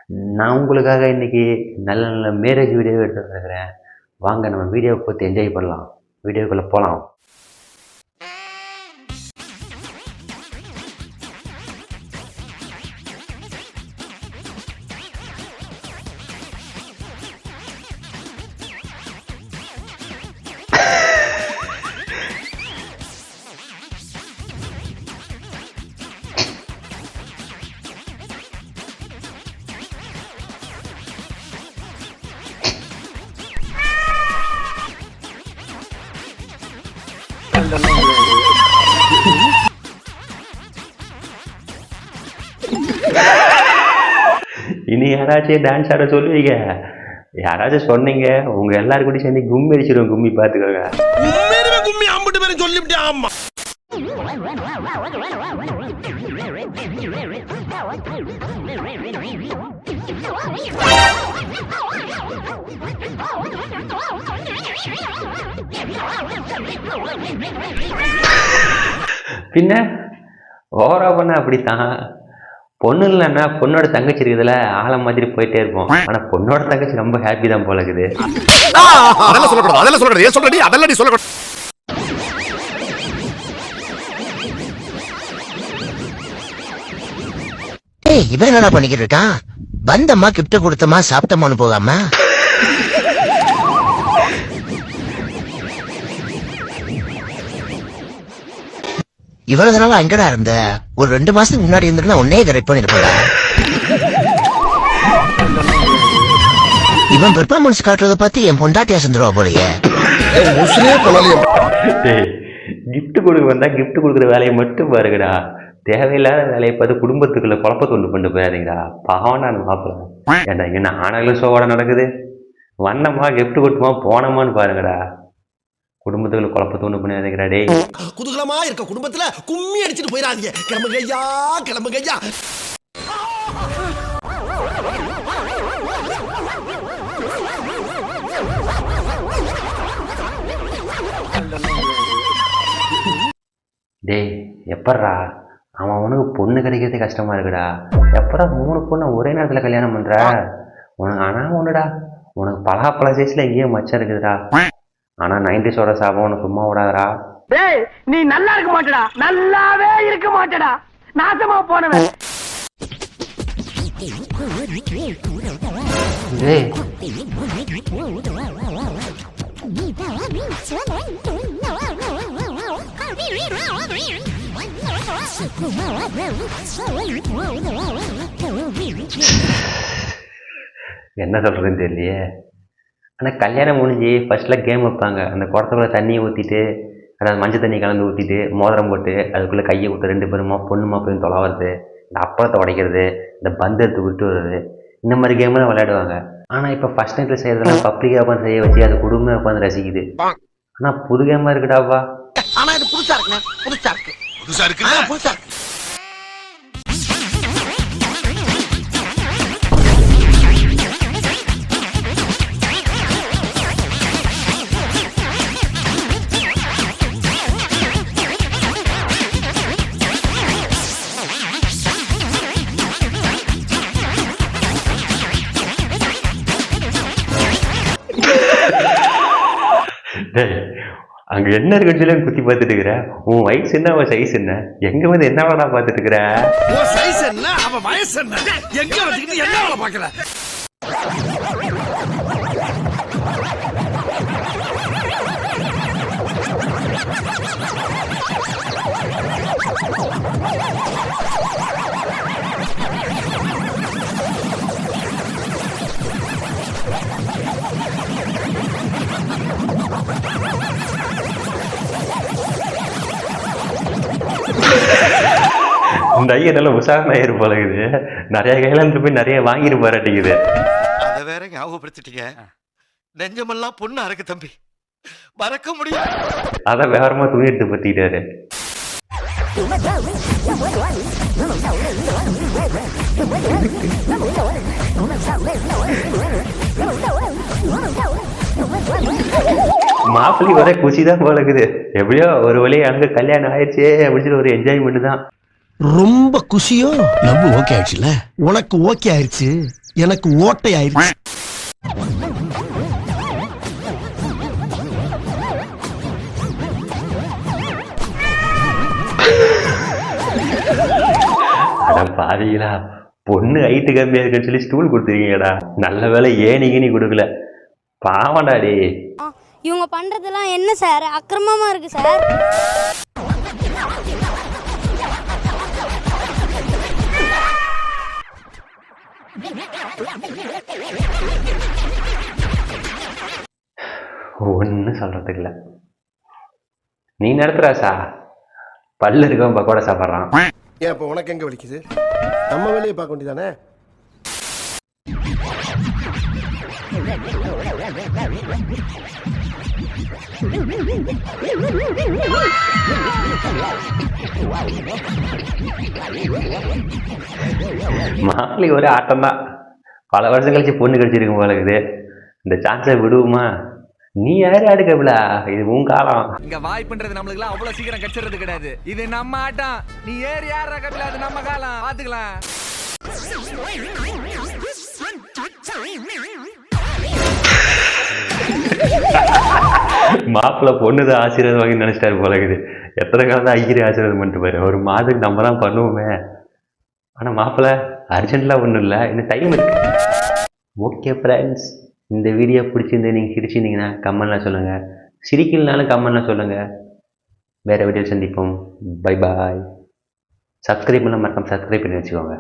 நான் உங்களுக்காக இன்னைக்கு நல்ல நல்ல மேரேஜ் வீடியோ எடுத்து வந்துருக்கிறேன். வாங்க நம்ம வீடியோவை பார்த்து என்ஜாய் பண்ணலாம். வீடியோக்குள்ளே போகலாம். இனி யாராச்சும் டான்ஸ் ஆட சொல்லுவீங்க, யாராச்சும் சொன்னீங்க உங்க எல்லாரும் கூட சேர்ந்து கும்மி அடிச்சிருவோம். கும்மி பார்த்துக்கோங்க. கும்மி அம்பிட்டு பேரும் சொல்லிவிட்டேன். ஆமா பின்ன ஓவரா பண்ண அப்படித்தான். பொண்ணு இல்லைன்னா பொண்ணோட தங்கச்சி இருக்குதுல ஆழம் மாதிரி போயிட்டே இருப்போம். ஆனா பொண்ணோட தங்கச்சி ரொம்ப ஹாப்பி தான் போல இருக்குது. அதெல்லாம் சொல்லக்கூடாது, அதெல்லாம் சொல்லக்கூடாது. ஏன் சொல்றடி? அதெல்லாம் நீ சொல்லக்கூடாது. ஏய், இவன் என்னடா பண்ணிக்கிட்டு இருக்கான்? வந்தம்மா கிஃப்ட் கொடுத்தமா சாப்பிட்டமான்னு போகாம இவ்வளவு நாள் அங்கடா இருந்த? ஒரு 2 மாசத்துக்கு முன்னாடி இருந்திருந்தா உன்னே கரெக்ட் பண்ணிருப்பா. இவன் பெர்ஃபார்மன்ஸ் காட்டுறத பார்த்து என் பொண்டாட்டியா செஞ்சிருவா போலயே. கிஃப்ட் கொடுக்க வந்தா கிஃப்ட் கொடுக்குற வேலையை மட்டும் பாருங்கடா. தேவையில்லாத வேலையை பார்த்து குடும்பத்துக்குள்ள குழப்பத்தை கொண்டு கொண்டு போயாதீங்கடா. பாவனா மாப்பிள்ள ஏண்டா என்ன ஆனாலும் ஷோவோட நடக்குது. வந்தமா கிஃப்ட் கொடுத்துமா போனோமான்னு பாருங்கடா. குடும்பத்துக்குள்ள குழப்பத்தை கொண்டு பண்ணியாதீங்கடா. டேய், குதூகலமா இருக்க குடும்பத்துல கும்மி அடிச்சிட்டு போயிடாதீங்க. கிளம்புங்க ஐயா, கிளம்புங்க ஐயா. டேய் எப்பட்றா அவன் உனக்கு பொண்ணு கிடைக்கிறதே கஷ்டமா இருக்குடா. எப்படா 3 பொண்ணை ஒரே நேரத்தில் கல்யாணம் பண்ற? உனக்கு ஆனா ஒண்ணுடா, உனக்கு பலாப்பழ சைஸ்ல எங்கேயும் மச்சம் இருக்குதுடா. ஆனா 90s சாபம் உனக்கு சும்மா விடாதடா. டேய் நீ நல்லா இருக்க மாட்டடா, நல்லாவே இருக்க மாட்டடா, நாசமா போனவன். டேய் என்ன சொல்றதுன்னு தெரியலையே. ஆனா கல்யாணம் முடிஞ்சு ஃபர்ஸ்ட்ல கேம் வைப்பாங்க. அந்த குடத்துக்குள்ள தண்ணியை ஊற்றிட்டு, அதாவது மஞ்சள் தண்ணி கலந்து ஊற்றிட்டு மோதிரம் போட்டு அதுக்குள்ளே கையை விட்டு 2 பேருமா பொண்ணுமா போய் தொலைவது, இந்த அப்பளத்தை உடைக்கிறது, இந்த பந்து எடுத்து விட்டு வர்றது, இந்த மாதிரி கேம்லாம் விளையாடுவாங்க. ஆனால் இப்போ ஃபர்ஸ்ட் நைட்டில் செய்யறதெல்லாம் பப்ளிக்காக உட்காந்து செய்ய வச்சு அது குடும்பம் உட்காந்து ரசிக்குது. ஆனால் புது கேமாக இருக்குடாப்பா. ஆனா இது புதுசா இருக்குண்ணே, புதுசா இருக்கு, புதுசா இருக்கு, புதுசா இருக்கு. அங்க என்ன இருக்குன்னு சொல்லி குத்தி பார்த்துட்டு இருக்கிற. உன் வயசு என்ன, அவன் சைஸ் என்ன, எங்க வந்து என்ன வேணா பார்த்துட்டு இருக்கிற? உன் சைஸ் என்ன, அவன் வயசு என்ன, எங்க வச்சுக்கிட்டு என்ன வேலை பார்க்கற? இந்த ஐயா நல்ல உஷாரனாயிரு போலகுது. நிறைய கையில போய் நிறைய வாங்கிட்டு போராட்டிக்குது. அதை வேற ஞாபகப்படுத்திட்டீங்க. நெஞ்சமெல்லாம் பொண்ணா இருக்கு தம்பி, மறக்க முடியும். அதான் வேறமா துணி எடுத்து பத்திட்டாரு. மாப்பிள்ளை ஒரே குஷிதான் போல இருக்குது. எப்படியோ ஒரு வழி அங்க கல்யாணம் ஆயிடுச்சு அப்படின்னு ஒரு என்ஜாய்மெண்ட் தான். ரொம்ப குஷியோ? லவ் ஓகே ஆயிடுச்சுல? உனக்கு ஓகே ஆயிடுச்சு, எனக்கு ஓட்டை ஆயிடுச்சு. அட பாவிங்களா, பொண்ணு ஹைட்டு கம்மியா இருக்குன்னு சொல்லி ஸ்டூல் கொடுத்துருக்கீங்கடா. நல்ல வேலை ஏனிக்கு நீ கொடுக்கல. பாவம்டா டே. இவங்க பண்றதெல்லாம் என்ன சார் அக்கிரமமா இருக்கு சார். ஒன்றும் சொல்றதுக்கு இல்லை. நீ நடத்துறாசா பல்லு இருக்கவன் பக்கோடா சாப்பிட்றான். ஏன் இப்போ உனக்கு எங்க வலிக்குது? நம்ம வேலையை பார்க்க வேண்டியதானே. மாப்பிள்ளை ஒரு ஆட்டம் தான். பல வருஷம் கழிச்சு பொண்ணு கழிச்சிருக்கும் போல இருக்குது. இந்த சான்ஸை விடுவோமா? நீ யாரு அடுக்கபிலா? இது உன் காலம். இங்க வாய்ப்புன்றது நம்மளுக்குலாம் அவ்வளவு சீக்கிரம் கச்சிறது கிடையாது. இது நம்ம ஆட்டம். நீ ஏறி யாரா கபிலா? அது நம்ம காலம். பாத்துக்கலாம். மாப்பிள்ளை பொண்ணுதான் ஆசீர்வாதம் வாங்கி நினைச்சிட்டாரு போல இருக்குது. எத்தனை காலம் தான் ஐயரே ஆசீர்வாதம் பண்ணிட்டு பாரு. ஒரு மாதத்துக்கு நம்ம தான் பண்ணுவோமே. ஆனா மாப்பிள்ளை அர்ஜென்ட்லாம் ஒன்றும் இல்லை, இன்னும் டைம் இருக்கு. ஓகே ஃப்ரெண்ட்ஸ், இந்த வீடியோ பிடிச்சிருந்து நீங்கள் சிரிச்சிருந்தீங்கன்னா கமெண்ட்லாம் சொல்லுங்கள். சிரிக்கலனாலும் கமெண்ட்லாம் சொல்லுங்கள். வேறு வீடியோ சந்திப்போம். Bye bye. சப்ஸ்கிரைப் பண்ண மறக்காம சப்ஸ்கிரைப் பண்ணி வச்சுக்கோங்க.